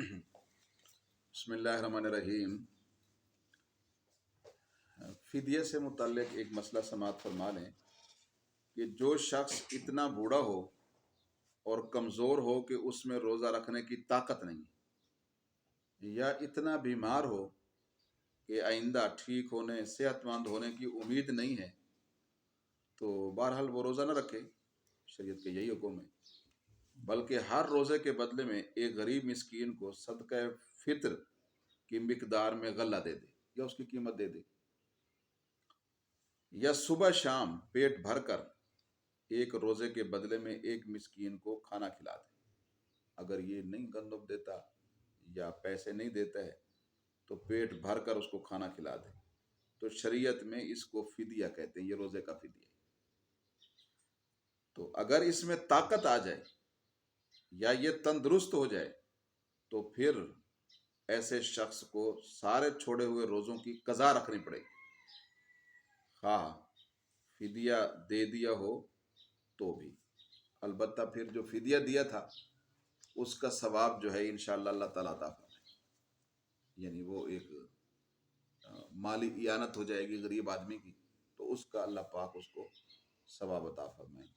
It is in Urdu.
بسم اللہ الرحمن الرحیم۔ فدیے سے متعلق ایک مسئلہ سماعت فرما لیں کہ جو شخص اتنا بوڑھا ہو اور کمزور ہو کہ اس میں روزہ رکھنے کی طاقت نہیں، یا اتنا بیمار ہو کہ آئندہ ٹھیک ہونے صحت مند ہونے کی امید نہیں ہے، تو بہرحال وہ روزہ نہ رکھے۔ شریعت کے یہی حکم ہے، بلکہ ہر روزے کے بدلے میں ایک غریب مسکین کو صدقہ فطر کی مقدار میں غلہ دے دے یا اس کی قیمت دے دے، یا صبح شام پیٹ بھر کر ایک روزے کے بدلے میں ایک مسکین کو کھانا کھلا دے۔ اگر یہ نہیں گندم دیتا یا پیسے نہیں دیتا ہے تو پیٹ بھر کر اس کو کھانا کھلا دے، تو شریعت میں اس کو فدیہ کہتے ہیں، یہ روزے کا فدیہ ہے۔ تو اگر اس میں طاقت آ جائے یا یہ تندرست ہو جائے تو پھر ایسے شخص کو سارے چھوڑے ہوئے روزوں کی قضا رکھنی پڑے گی، خواہ فدیہ دے دیا ہو تو بھی۔ البتہ پھر جو فدیہ دیا تھا اس کا ثواب جو ہے انشاءاللہ اللہ تعالیٰ عطا فرمائے، یعنی وہ ایک مالی اعانت ہو جائے گی غریب آدمی کی، تو اس کا اللہ پاک اس کو ثواب عطا فرمائے۔